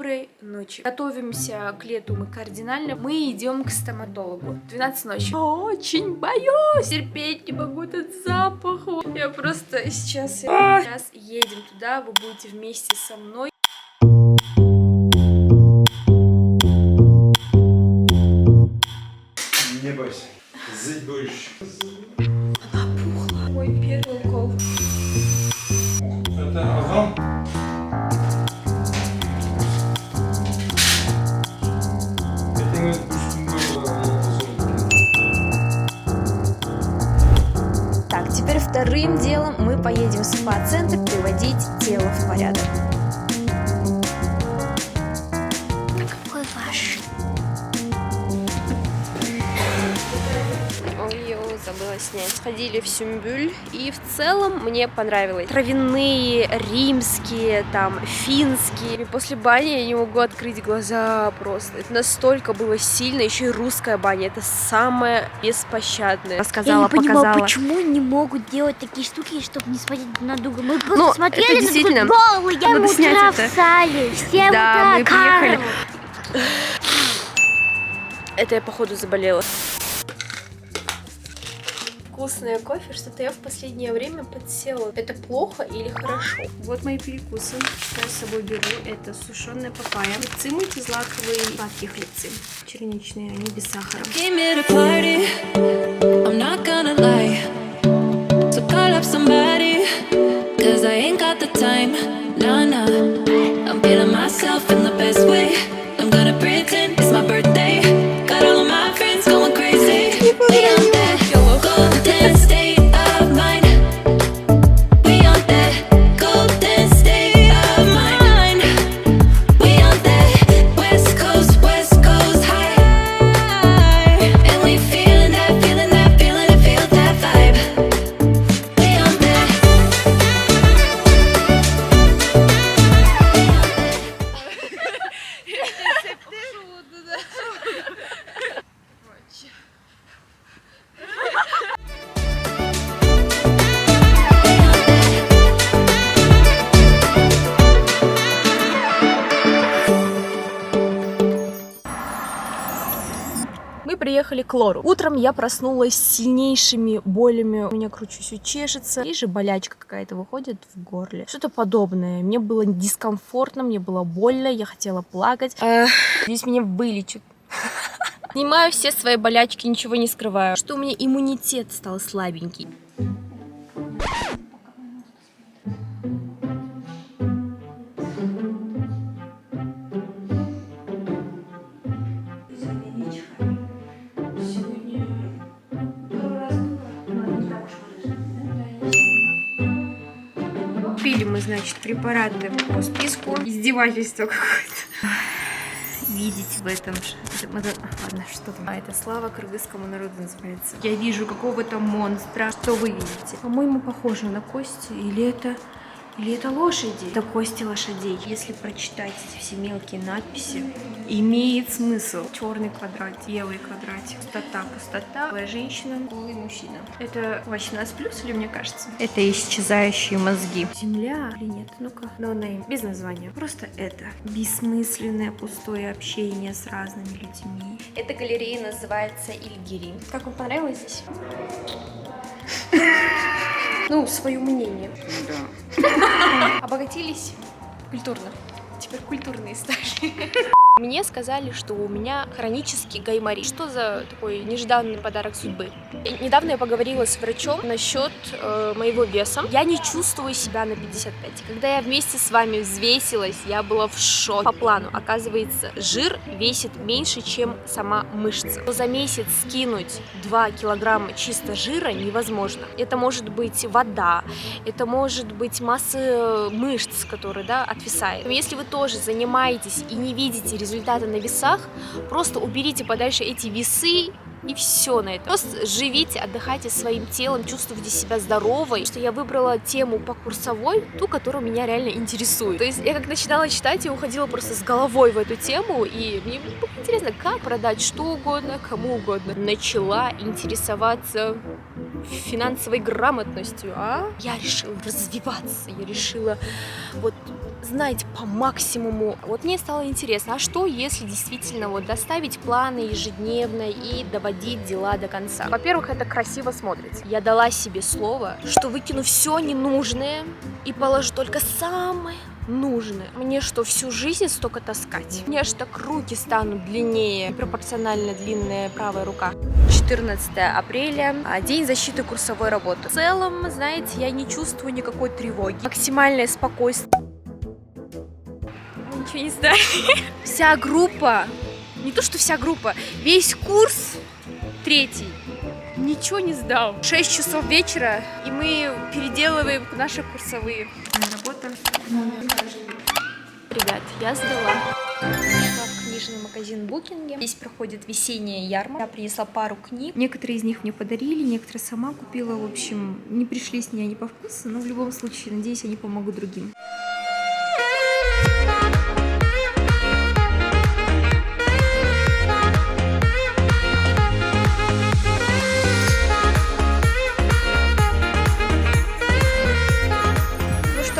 Доброй ночи. Готовимся к лету мы кардинально. Мы идем к стоматологу. 12 ночи. Очень боюсь. Терпеть не могу этот запах. Я просто сейчас едем туда. Вы будете вместе со мной. Не бойся. Зыть будешь. Она пухла. Мой первый укол. Это озон? Так, теперь вторым делом мы поедем в спа-центр приводить тело в порядок. Какой ваш? Ой, забыла снять. Сходили в Сюмбюль, и в целом мне понравилось. Травяные, римские, там, финские. И после бани я не могу открыть глаза просто. Это настолько было сильно. Еще и русская баня. Это самое беспощадное. Рассказала, Я не понимаю, показала. почему не могут делать такие штуки, чтобы не смотреть друг на друга. Мы просто Ну, смотрели это на действительно футбол, и надо снять утра это. встали. Все Да, мы утра, приехали. Карл. Это я, походу, заболела. Вкусное кофе, что-то я в последнее время подсела. Это плохо или хорошо? Вот мои перекусы, что я с собой беру. Это сушеная папайя, хлебцы мультизлаковые, сладкие хлебцы, черничные, они без сахара. Мы приехали к Лору. Утром я проснулась с сильнейшими болями. У меня кручу все чешется. И же болячка какая-то выходит в горле. Что-то подобное. Мне было дискомфортно, мне было больно, я хотела плакать. Здесь меня вылечат. Снимаю все свои болячки, ничего не скрываю. Что у меня иммунитет стал слабенький. Пили мы, значит, препараты по списку. Издевательство какое-то. Видеть в этом... Ладно, что там? Это слава кыргызскому народу называется. Я вижу какого-то монстра. Что вы видите? По-моему, похоже на кости. Или это лошади? Это кости лошадей. Если прочитать эти все мелкие надписи, имеет смысл. Черный квадрат, белый квадратик, пустота, голая женщина, голый мужчина. Это 18+, или мне кажется? Это исчезающие мозги. Земля или нет? Ну-ка. No-name. Без названия. Просто это. Бессмысленное, пустое общение с разными людьми. Эта галерея называется Ильгири. Как вам понравилось здесь? Ну, свое мнение. Да. Обогатились культурно. Теперь культурные стали. Мне сказали, что у меня хронический гайморит. Что за такой нежданный подарок судьбы? Недавно я поговорила с врачом насчет моего веса. Я не чувствую себя на 55. Когда я вместе с вами взвесилась, я была в шоке. По плану, оказывается, жир весит меньше, чем сама мышца. Но за месяц скинуть 2 килограмма чисто жира невозможно. Это может быть вода, это может быть масса мышц, которая, да, отвисает. Если вы тоже занимаетесь и не видите результаты на весах, просто уберите подальше эти весы и все на это. Просто живите, отдыхайте своим телом, чувствуйте себя здоровой. Что я выбрала тему по курсовой, ту, которая меня реально интересует. То есть я как начинала читать, я уходила просто с головой в эту тему, и мне было интересно, как продать что угодно, кому угодно. Начала интересоваться финансовой грамотностью, Я решила развиваться, я решила вот знать по максимуму. Вот мне стало интересно, а что если действительно вот доставить планы ежедневно и доводить дела до конца? Во-первых, это красиво смотрится. Я дала себе слово, что выкину все ненужное и положу только самое нужное. Мне что, всю жизнь столько таскать? Мне аж так руки станут длиннее, пропорционально длинная правая рука. 14 апреля, день защиты курсовой работы. В целом, знаете, я не чувствую никакой тревоги. Максимальное спокойствие. Ничего не знаю. Вся группа, не то что вся группа, весь курс третий ничего не сдал. 6 часов вечера, и мы переделываем наши курсовые. Работа. Ребят, я сдала. Пришла в книжный магазин Букинге. Здесь проходит весенняя ярмарка. Я принесла пару книг. Некоторые из них мне подарили, некоторые сама купила. В общем, не пришлись мне они по вкусу, но в любом случае, надеюсь, они помогут другим.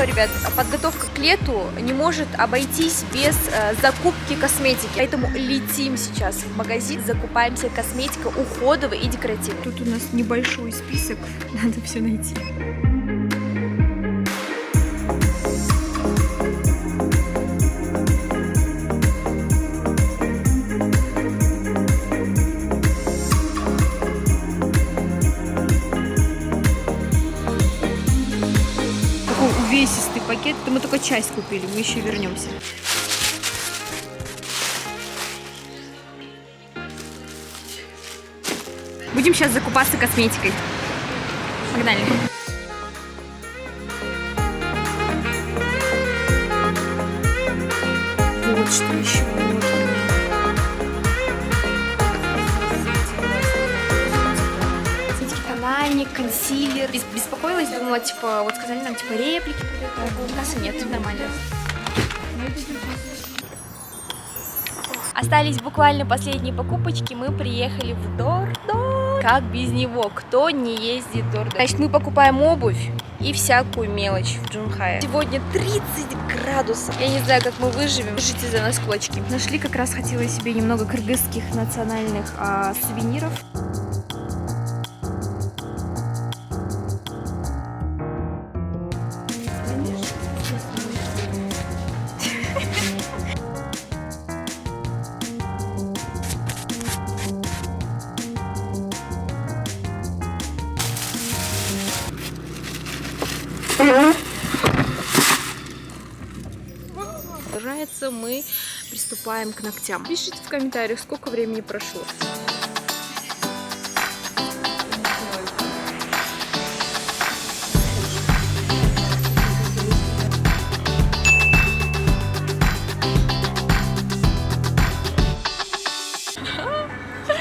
Ребят, подготовка к лету не может обойтись без закупки косметики. Поэтому летим сейчас в магазин, закупаемся косметика уходовая и декоративная. Тут у нас небольшой список, надо все найти. Увесистый пакет, это мы только часть купили, мы еще вернемся. Будем сейчас закупаться косметикой. Погнали. Вот что еще. Тональник, консилер. Беспокоилась, думала, типа, вот сказали нам, типа, реплики. У нас и нет, нормально. Остались буквально последние покупочки, мы приехали в Дордор. Как без него? Кто не ездит в Дордор? Значит, мы покупаем обувь и всякую мелочь в Джунхае. Сегодня 30 градусов. Я не знаю, как мы выживем. Держите за нас кулачки. Нашли, как раз хотела себе немного кыргызских национальных сувениров. Продолжается, мы приступаем к ногтям. Пишите в комментариях, сколько времени прошло.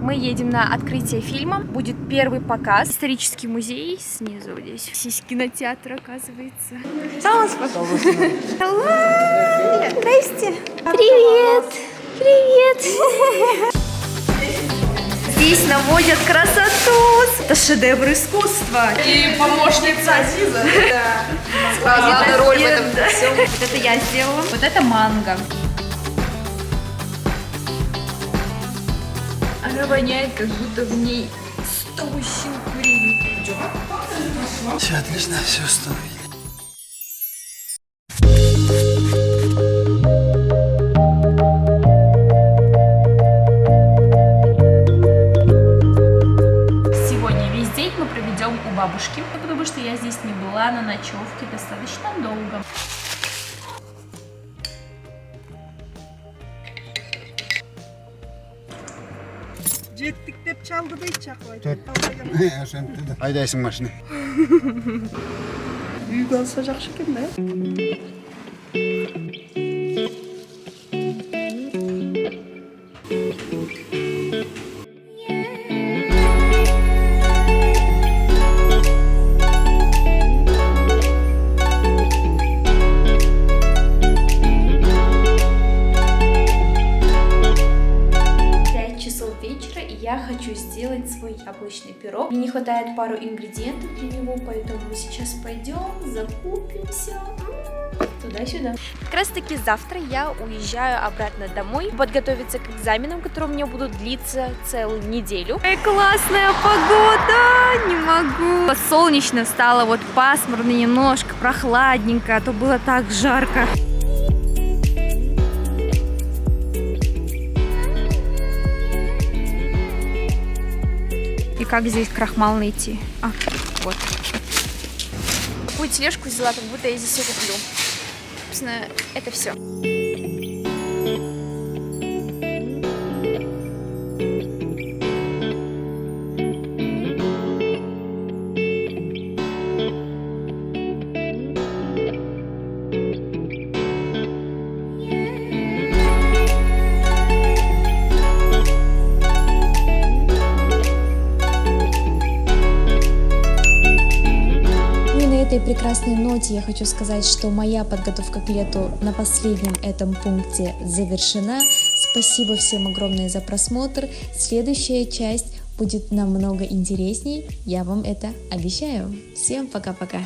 Мы едем на открытие фильма. Будет первый показ. Исторический музей снизу здесь. Здесь кинотеатр, оказывается. Hello! Здрасте! Привет! Привет! Здесь наводят красоту! Это шедевр искусства! И помощница Азиза. Главную роль в этом всем. Вот это я сделала. Вот это манго. Она воняет, как будто в ней 100 мужчин курили. Все отлично, все установили. Сегодня весь день мы проведем у бабушки, потому что я здесь не была на ночевке достаточно долго. Cettik de çaldı da hiç çakmadı. Haydayısın başına. Büyük alsacak şekilde. Я хочу сделать свой яблочный пирог. Мне не хватает пару ингредиентов для него, поэтому мы сейчас пойдем, закупимся. туда-сюда. Как раз таки завтра я уезжаю обратно домой, подготовиться к экзаменам, которые у меня будут длиться целую неделю. Какая классная погода! Не могу. Солнечно стало, вот пасмурно немножко, прохладненько, а то было так жарко. И как здесь крахмал найти? А, вот. Такую тележку взяла, как будто я здесь все куплю. Собственно, это все. На этой прекрасной ноте я хочу сказать, что моя подготовка к лету на последнем этом пункте завершена. Спасибо всем огромное за просмотр. Следующая часть будет намного интересней, я вам это обещаю. Всем пока-пока!